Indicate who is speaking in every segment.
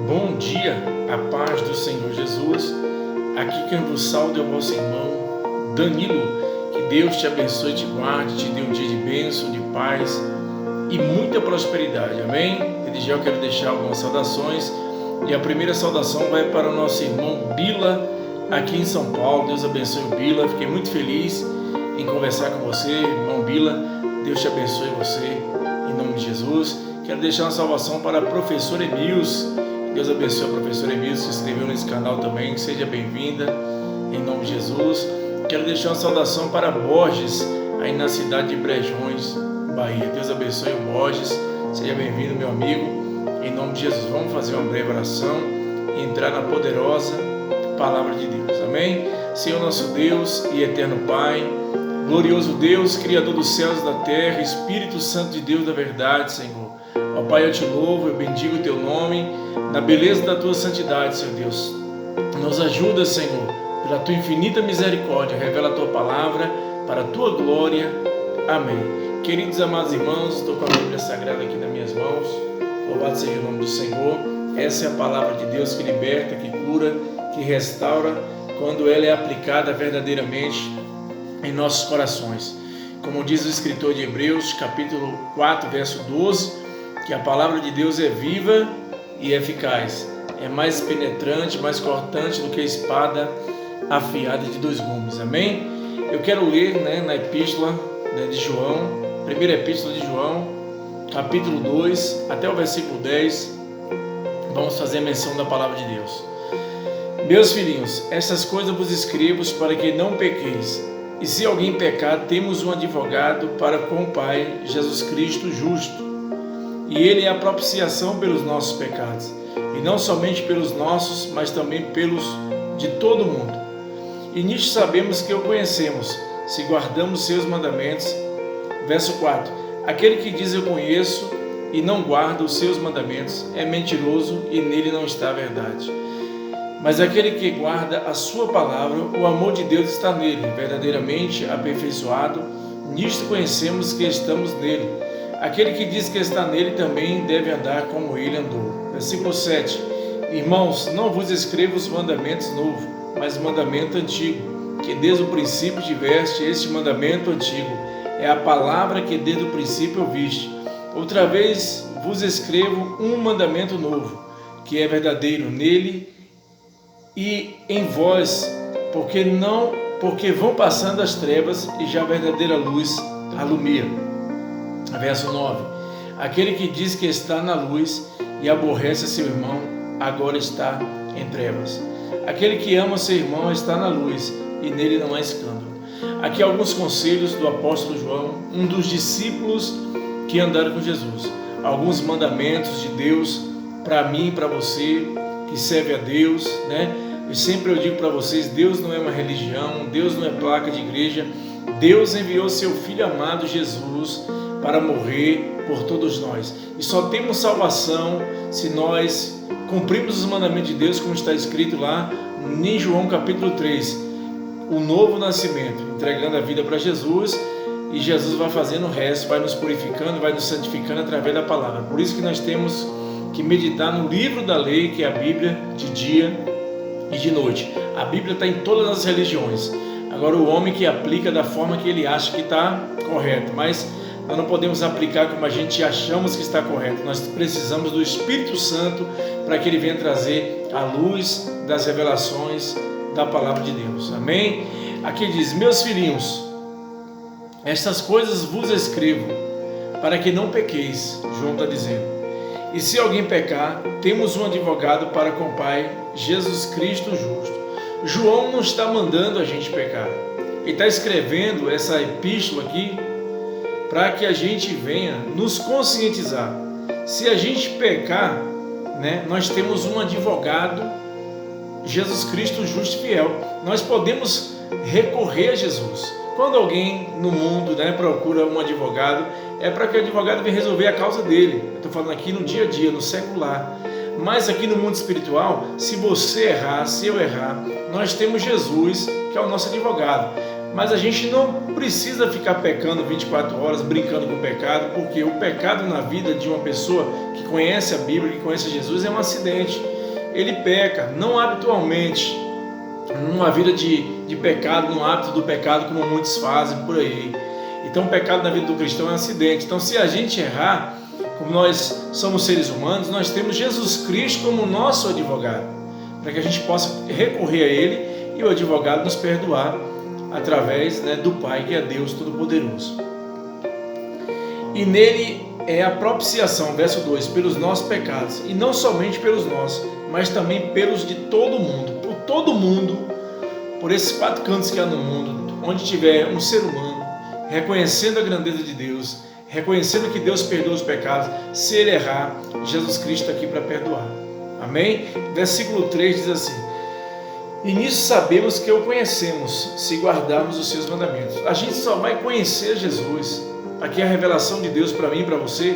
Speaker 1: Bom dia, a paz do Senhor Jesus. Aqui quem vos saúda é o vosso irmão Danilo. Que Deus te abençoe, te guarde, te dê um dia de bênção, de paz e muita prosperidade, amém? Desde já eu quero deixar algumas saudações, e a primeira saudação vai para o nosso irmão Bila, aqui em São Paulo. Deus abençoe o Bila, fiquei muito feliz em conversar com você, irmão Bila. Deus te abençoe você, em nome de Jesus. Quero deixar uma salvação para a professora Emils. Deus abençoe a professora Emils, que se inscreveu nesse canal também. Seja bem-vinda, em nome de Jesus. Quero deixar uma saudação para Borges, aí na cidade de Brejões, Bahia. Deus abençoe o Borges. Seja bem-vindo, meu amigo, em nome de Jesus. Vamos fazer uma breve oração e entrar na poderosa palavra de Deus, amém? Senhor nosso Deus e eterno Pai, glorioso Deus, Criador dos céus e da terra, Espírito Santo de Deus da verdade, Senhor. Ó Pai, eu te louvo, eu bendigo o teu nome, na beleza da tua santidade, Senhor Deus. Nos ajuda, Senhor, pela tua infinita misericórdia, revela a tua palavra para a tua glória. Amém. Queridos amados irmãos, estou com a Bíblia Sagrada aqui nas minhas mãos. Louvado seja o nome do Senhor. Essa é a palavra de Deus que liberta, que cura, que restaura, quando ela é aplicada verdadeiramente em nossos corações. Como diz o escritor de Hebreus, capítulo 4, verso 12, que a palavra de Deus é viva e eficaz, é mais penetrante, mais cortante do que a espada afiada de dois gumes. Amém? Eu quero ler na epístola de João, primeira epístola de João, capítulo 2, até o versículo 10, vamos fazer menção da palavra de Deus. Meus filhinhos, essas coisas vos escrevo para que não pequeis. E se alguém pecar, temos um advogado para com o Pai, Jesus Cristo justo. E ele é a propiciação pelos nossos pecados, e não somente pelos nossos, mas também pelos de todo mundo. E nisto sabemos que o conhecemos, se guardamos seus mandamentos. Verso 4: aquele que diz eu conheço e não guarda os seus mandamentos é mentiroso, e nele não está a verdade. Mas aquele que guarda a sua palavra, o amor de Deus está nele, verdadeiramente aperfeiçoado. Nisto conhecemos que estamos nele. Aquele que diz que está nele também deve andar como ele andou. Versículo 7: irmãos, não vos escrevo os mandamentos novos, mas o mandamento antigo, que desde o princípio tiveste. Este mandamento antigo é a palavra que desde o princípio ouviste. Outra vez vos escrevo um mandamento novo, que é verdadeiro nele e em vós, porque vão passando as trevas e já a verdadeira luz alumia. Verso 9: aquele que diz que está na luz e aborrece seu irmão, agora está em trevas. Aquele que ama seu irmão está na luz, e nele não há escândalo. Aqui alguns conselhos do apóstolo João, um dos discípulos que andaram com Jesus. Alguns mandamentos de Deus para mim e para você que serve a Deus, Eu sempre digo para vocês, Deus não é uma religião, Deus não é placa de igreja. Deus enviou seu Filho amado Jesus para morrer por todos nós. E só temos salvação se nós cumprimos os mandamentos de Deus, como está escrito lá em João capítulo 3. O novo nascimento, entregando a vida para Jesus, e Jesus vai fazendo o resto, vai nos purificando, vai nos santificando através da palavra. Por isso que nós temos que meditar no livro da lei, que é a Bíblia, de dia e de noite. A Bíblia está em todas as religiões. Agora o homem que aplica da forma que ele acha que está correto, mas nós não podemos aplicar como a gente achamos que está correto. Nós precisamos do Espírito Santo para que ele venha trazer a luz das revelações da palavra de Deus. Amém? Aqui diz: meus filhinhos, estas coisas vos escrevo para que não pequeis. João está dizendo. E se alguém pecar, temos um advogado para com o Pai, Jesus Cristo justo. João não está mandando a gente pecar. Ele está escrevendo essa epístola aqui para que a gente venha nos conscientizar. Se a gente pecar, nós temos um advogado, Jesus Cristo justo e fiel. Nós podemos recorrer a Jesus. Quando alguém no mundo procura um advogado, é para que o advogado venha resolver a causa dele. Eu estou falando aqui no dia a dia, no secular. Mas aqui no mundo espiritual, se você errar, se eu errar, nós temos Jesus, que é o nosso advogado. Mas a gente não precisa ficar pecando 24 horas, brincando com o pecado, porque o pecado na vida de uma pessoa que conhece a Bíblia, que conhece Jesus, é um acidente. ele peca, não habitualmente, numa vida de pecado, no hábito do pecado, como muitos fazem por aí. Então, o pecado na vida do cristão é um acidente. Então, se a gente errar, como nós somos seres humanos, nós temos Jesus Cristo como nosso advogado, para que a gente possa recorrer a Ele e o advogado nos perdoar através, do Pai, que é Deus Todo-Poderoso. E nele é a propiciação, verso 2, pelos nossos pecados, e não somente pelos nossos, mas também pelos de todo mundo, por todo mundo, por esses 4 cantos que há no mundo, onde tiver um ser humano, reconhecendo a grandeza de Deus, reconhecendo que Deus perdoa os pecados, se ele errar, Jesus Cristo está aqui para perdoar. Amém? Versículo 3 diz assim: e nisso sabemos que o conhecemos, se guardarmos os seus mandamentos. A gente só vai conhecer Jesus, aqui é a revelação de Deus para mim e para você,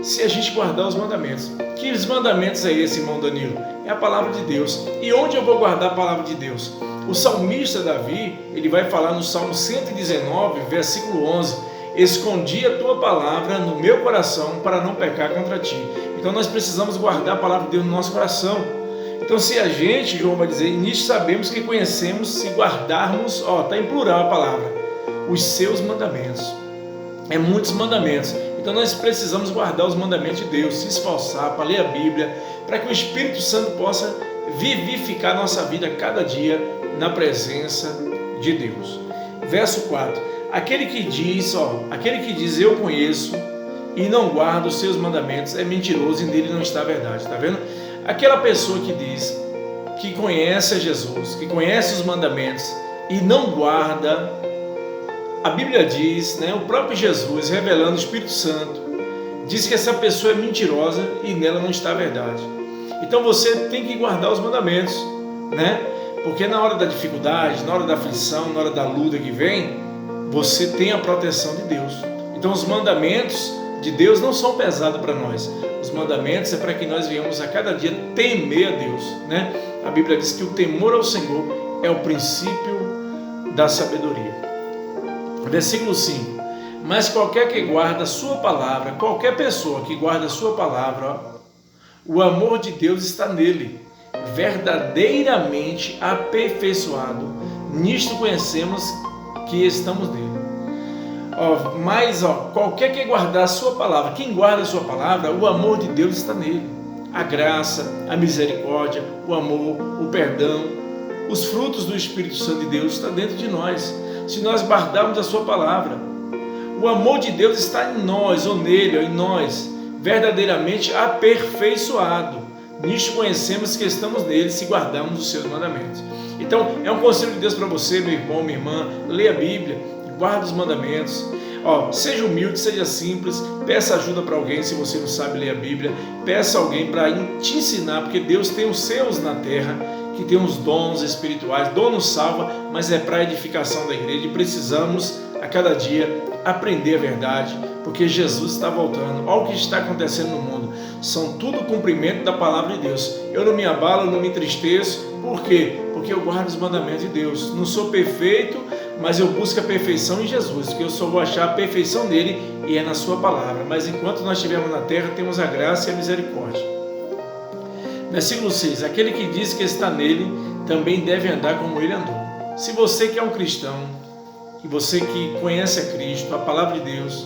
Speaker 1: se a gente guardar os mandamentos. Que mandamentos é esse, irmão Danilo? É a palavra de Deus. E onde eu vou guardar a palavra de Deus? O salmista Davi, ele vai falar no Salmo 119, versículo 11: escondi a tua palavra no meu coração para não pecar contra ti. Então nós precisamos guardar a palavra de Deus no nosso coração. Então, se a gente, João vai dizer, nisso sabemos que conhecemos, se guardarmos, está em plural a palavra, os seus mandamentos. É muitos mandamentos. Então nós precisamos guardar os mandamentos de Deus, se esforçar para ler a Bíblia, para que o Espírito Santo possa vivificar nossa vida cada dia na presença de Deus. Verso 4: aquele que diz eu conheço e não guarda os seus mandamentos é mentiroso e nele não está a verdade. Está vendo? Aquela pessoa que diz que conhece a Jesus, que conhece os mandamentos e não guarda, a Bíblia diz, o próprio Jesus, revelando o Espírito Santo, diz que essa pessoa é mentirosa e nela não está a verdade. Então você tem que guardar os mandamentos, porque na hora da dificuldade, na hora da aflição, na hora da luta que vem, você tem a proteção de Deus. Então os mandamentos de Deus não são pesados para nós. Os mandamentos é para que nós venhamos a cada dia temer a Deus, A Bíblia diz que o temor ao Senhor é o princípio da sabedoria. Versículo 5: mas qualquer que guarda a sua palavra, qualquer pessoa que guarda a sua palavra, o amor de Deus está nele, verdadeiramente aperfeiçoado. Nisto conhecemos que estamos nele. Mas qualquer que guardar a sua palavra, quem guarda a sua palavra, o amor de Deus está nele. A graça, a misericórdia, o amor, o perdão, os frutos do Espírito Santo de Deus estão dentro de nós. Se nós guardarmos a sua palavra, o amor de Deus está em nós, ou nele, ou em nós, verdadeiramente aperfeiçoado. Nisto conhecemos que estamos nele, se guardarmos os seus mandamentos. Então, é um conselho de Deus para você, meu irmão, minha irmã: leia a Bíblia, guarda os mandamentos. Seja humilde, seja simples, peça ajuda para alguém se você não sabe ler a Bíblia, peça alguém para te ensinar, porque Deus tem os seus na terra, que tem os dons espirituais. Dom não salva, mas é para a edificação da igreja, e precisamos a cada dia aprender a verdade, porque Jesus está voltando. Olha o que está acontecendo no mundo, são tudo cumprimento da palavra de Deus. Eu não me abalo, eu não me entristeço. Por quê? Porque eu guardo os mandamentos de Deus. Não sou perfeito, mas eu busco a perfeição em Jesus, porque eu só vou achar a perfeição nele, e é na sua palavra. Mas enquanto nós estivermos na terra, temos a graça e a misericórdia. Versículo 6: aquele que diz que está nele, também deve andar como ele andou. Se você que é um cristão, e você que conhece a Cristo, a palavra de Deus,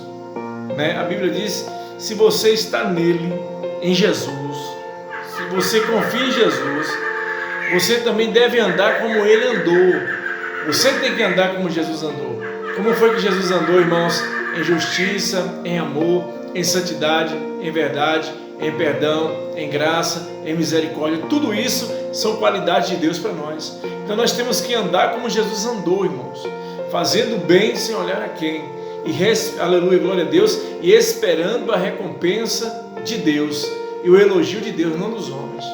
Speaker 1: a Bíblia diz, se você está nele, em Jesus, se você confia em Jesus, você também deve andar como ele andou. Você tem que andar como Jesus andou. Como foi que Jesus andou, irmãos? Em justiça, em amor, em santidade, em verdade, em perdão, em graça, em misericórdia. Tudo isso são qualidades de Deus para nós. Então nós temos que andar como Jesus andou, irmãos, fazendo bem sem olhar a quem, aleluia, glória a Deus, e esperando a recompensa de Deus e o elogio de Deus, não dos homens,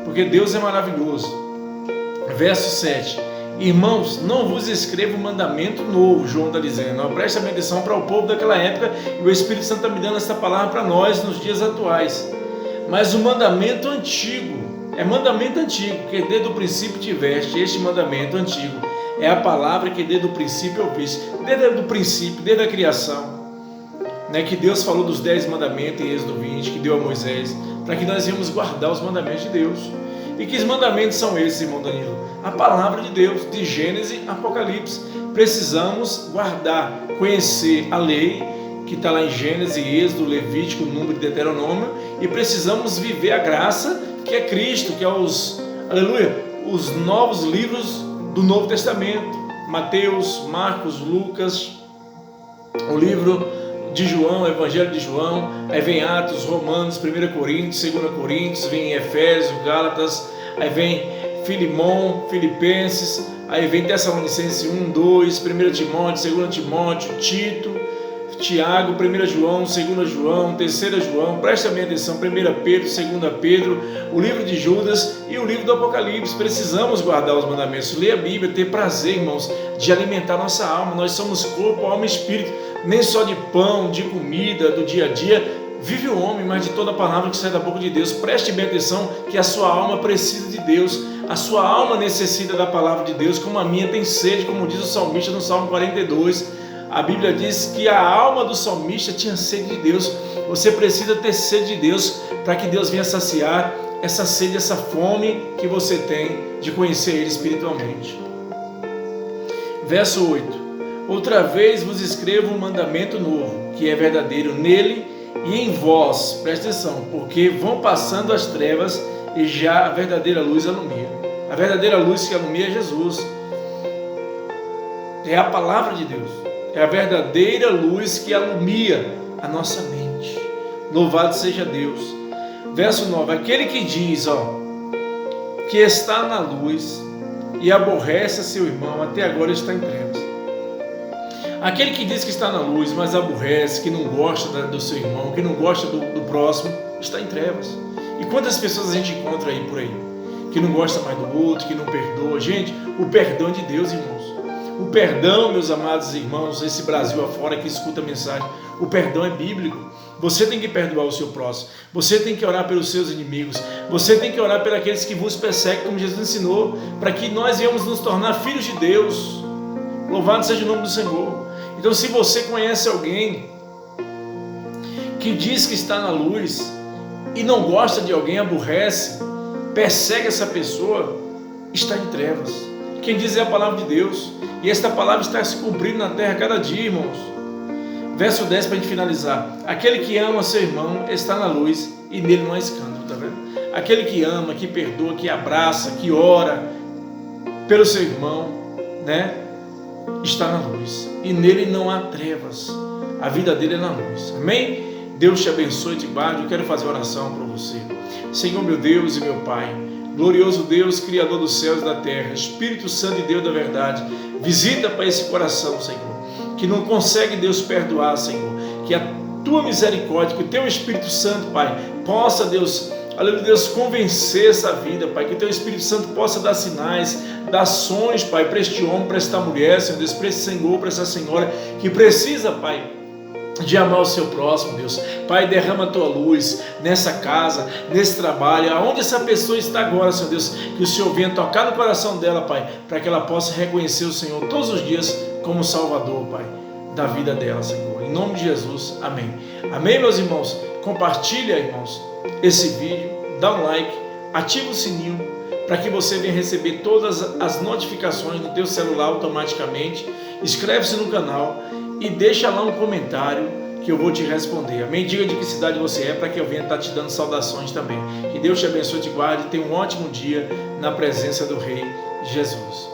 Speaker 1: porque Deus é maravilhoso. Verso 7: irmãos, não vos escrevo um mandamento novo, João está dizendo, presta atenção para o povo daquela época, e o Espírito Santo está me dando essa palavra para nós nos dias atuais, mas o mandamento antigo, é mandamento antigo, que desde o princípio tiveste. Este mandamento antigo é a palavra que desde o princípio ouviste, desde o princípio, desde a criação, que Deus falou dos 10 mandamentos em Êxodo 20, que deu a Moisés, para que nós íamos guardar os mandamentos de Deus. E que mandamentos são esses, irmão Danilo? A palavra de Deus, de Gênesis a Apocalipse. Precisamos guardar, conhecer a lei que está lá em Gênesis, Êxodo, Levítico, Número e Deuteronômio, e precisamos viver a graça que é Cristo, que é os novos livros do Novo Testamento, Mateus, Marcos, Lucas, o livro de João, o Evangelho de João, aí vem Atos, Romanos, 1 Coríntios, 2 Coríntios, vem Efésios, Gálatas, aí vem Filemão, Filipenses, aí vem Tessalonicenses 1, 2, 1 Timóteo, 2 Timóteo, Tito, Tiago, 1 João, 2 João, 3 João, presta bem atenção, 1 Pedro, 2 Pedro, o livro de Judas e o livro do Apocalipse. Precisamos guardar os mandamentos, ler a Bíblia, ter prazer, irmãos, de alimentar nossa alma. Nós somos corpo, alma e espírito, nem só de pão, de comida, do dia a dia, vive o homem, mas de toda a palavra que sai da boca de Deus. Preste bem atenção que a sua alma precisa de Deus, a sua alma necessita da palavra de Deus, como a minha tem sede, como diz o salmista no Salmo 42, a Bíblia diz que a alma do salmista tinha sede de Deus. Você precisa ter sede de Deus para que Deus venha saciar essa sede, essa fome que você tem de conhecer Ele espiritualmente. Verso 8: outra vez vos escrevo um mandamento novo, que é verdadeiro nele e em vós, presta atenção, porque vão passando as trevas e já a verdadeira luz alumia. A verdadeira luz que alumia é Jesus, é a palavra de Deus, é a verdadeira luz que alumia a nossa mente. Louvado seja Deus. Verso 9: aquele que diz, que está na luz e aborrece a seu irmão, até agora está em trevas. Aquele que diz que está na luz, mas aborrece, que não gosta do seu irmão, que não gosta do próximo, está em trevas. E quantas pessoas a gente encontra aí por aí, que não gosta mais do outro, que não perdoa? Gente, o perdão é de Deus, irmãos. O perdão, meus amados irmãos, esse Brasil afora que escuta a mensagem, o perdão é bíblico. Você tem que perdoar o seu próximo, você tem que orar pelos seus inimigos, você tem que orar por aqueles que vos perseguem, como Jesus ensinou, para que nós venhamos nos tornar filhos de Deus. Louvado seja o nome do Senhor. Então, se você conhece alguém que diz que está na luz e não gosta de alguém, aborrece, persegue essa pessoa, está em trevas. Quem diz é a palavra de Deus, e esta palavra está se cumprindo na terra cada dia, irmãos. Verso 10 para a gente finalizar: aquele que ama seu irmão está na luz e nele não há escândalo, tá vendo? Aquele que ama, que perdoa, que abraça, que ora pelo seu irmão, né, está na luz e nele não há trevas. A vida dele é na luz. Amém? Deus te abençoe e te guarde. Eu quero fazer uma oração para você. Senhor, meu Deus e meu Pai, glorioso Deus, Criador dos céus e da terra, Espírito Santo e Deus da verdade, visita para esse coração, Senhor, que não consegue, Deus, perdoar, Senhor, que a tua misericórdia, que o teu Espírito Santo, Pai, possa, Deus, aleluia, Deus, convencer essa vida, Pai, que o teu Espírito Santo possa dar sinais, dar sonhos, Pai, para este homem, para esta mulher, Senhor Deus, para esse Senhor, para essa senhora, que precisa, Pai, de amar o seu próximo, Deus. Pai, derrama a tua luz nessa casa, nesse trabalho, aonde essa pessoa está agora, Senhor Deus, que o Senhor venha tocar no coração dela, Pai, para que ela possa reconhecer o Senhor todos os dias como Salvador, Pai, da vida dela, Senhor. Em nome de Jesus, amém. Amém, meus irmãos? Compartilha, irmãos, esse vídeo, dá um like, ativa o sininho, para que você venha receber todas as notificações no teu celular automaticamente. Inscreve-se no canal e deixa lá um comentário que eu vou te responder. Amém? Diga de que cidade você é, para que eu venha estar te dando saudações também. Que Deus te abençoe e te guarde. Tenha um ótimo dia na presença do Rei Jesus.